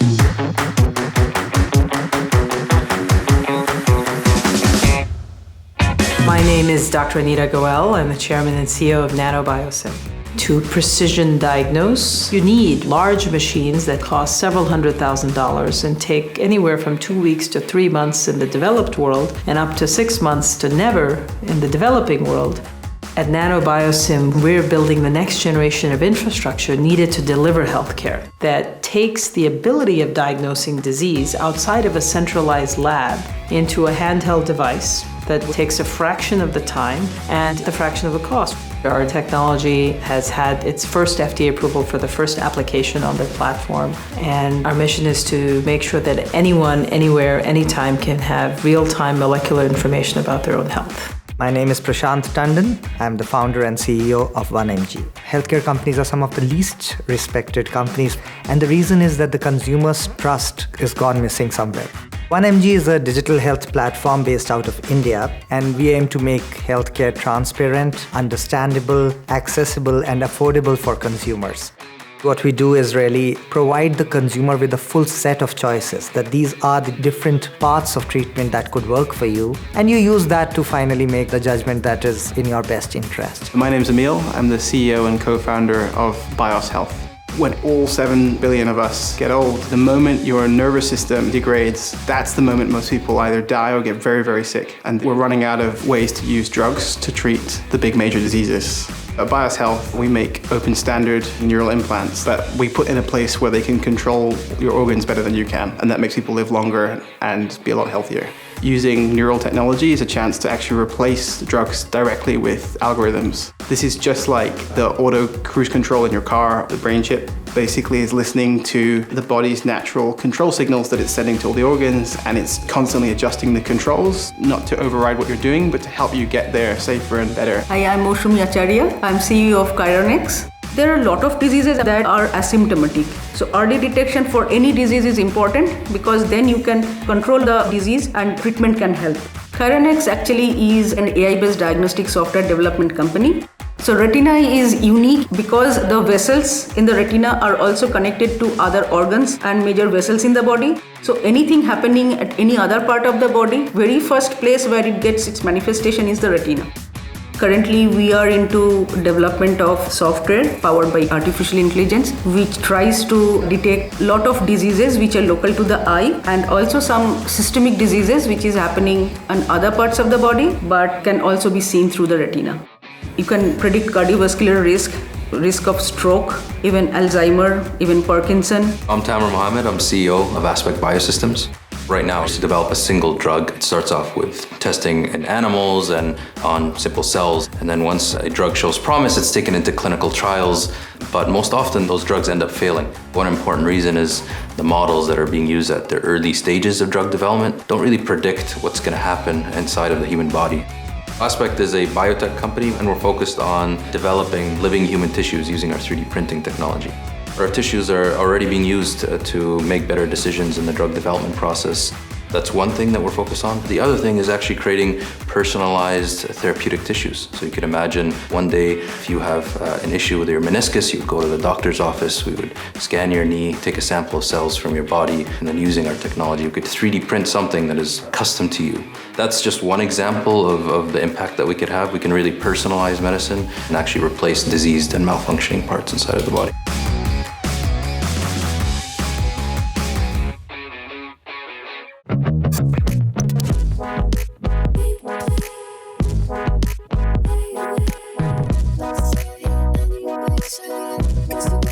My name is Dr. Anita Goel. I'm the chairman and CEO of NanoBioSim. To precision diagnose, you need large machines that cost several $100,000 and take anywhere from 2 weeks to 3 months in the developed world and up to 6 months to never in the developing world. At NanoBioSim, we're building the next generation of infrastructure needed to deliver healthcare that takes the ability of diagnosing disease outside of a centralized lab into a handheld device that takes a fraction of the time and a fraction of the cost. Our technology has had its first FDA approval for the first application on the platform, and our mission is to make sure that anyone, anywhere, anytime can have real-time molecular information about their own health. My name is Prashant Tandon. I'm the founder and CEO of 1mg. Healthcare companies are some of the least respected companies, and the reason is that the consumer's trust is gone missing somewhere. 1mg is a digital health platform based out of India, and we aim to make healthcare transparent, understandable, accessible, and affordable for consumers. What we do is really provide the consumer with a full set of choices, that these are the different paths of treatment that could work for you, and you use that to finally make the judgment that is in your best interest. My name is Emil. I'm the CEO and co-founder of BIOS Health. When all 7 billion of us get old, the moment your nervous system degrades, that's the moment most people either die or get very, very sick. And we're running out of ways to use drugs to treat the big major diseases. At BIOS Health, we make open standard neural implants that we put in a place where they can control your organs better than you can. And that makes people live longer and be a lot healthier. Using neural technology is a chance to actually replace drugs directly with algorithms. This is just like the auto cruise control in your car. The brain chip basically is listening to the body's natural control signals that it's sending to all the organs, and it's constantly adjusting the controls, not to override what you're doing, but to help you get there safer and better. Hi, I'm Moshumi Acharya. I'm CEO of Chironix. There are a lot of diseases that are asymptomatic. So early detection for any disease is important because then you can control the disease and treatment can help. Chironix actually is an AI-based diagnostic software development company. So retina is unique because the vessels in the retina are also connected to other organs and major vessels in the body. So anything happening at any other part of the body, very first place where it gets its manifestation is the retina. Currently, we are into development of software powered by artificial intelligence, which tries to detect a lot of diseases which are local to the eye and also some systemic diseases which is happening on other parts of the body but can also be seen through the retina. You can predict cardiovascular risk of stroke, even Alzheimer, even Parkinson. I'm Tamer Mohammed. I'm CEO of Aspect Biosystems. Right now, to develop a single drug, it starts off with testing in animals and on simple cells. And then once a drug shows promise, it's taken into clinical trials. But most often, those drugs end up failing. One important reason is the models that are being used at the early stages of drug development don't really predict what's going to happen inside of the human body. Aspect is a biotech company, and we're focused on developing living human tissues using our 3D printing technology. Our tissues are already being used to make better decisions in the drug development process. That's one thing that we're focused on. The other thing is actually creating personalized therapeutic tissues. So you can imagine one day if you have an issue with your meniscus, you would go to the doctor's office, we would scan your knee, take a sample of cells from your body, and then using our technology, we could 3D print something that is custom to you. That's just one example of the impact that we could have. We can really personalize medicine and actually replace diseased and malfunctioning parts inside of the body. It's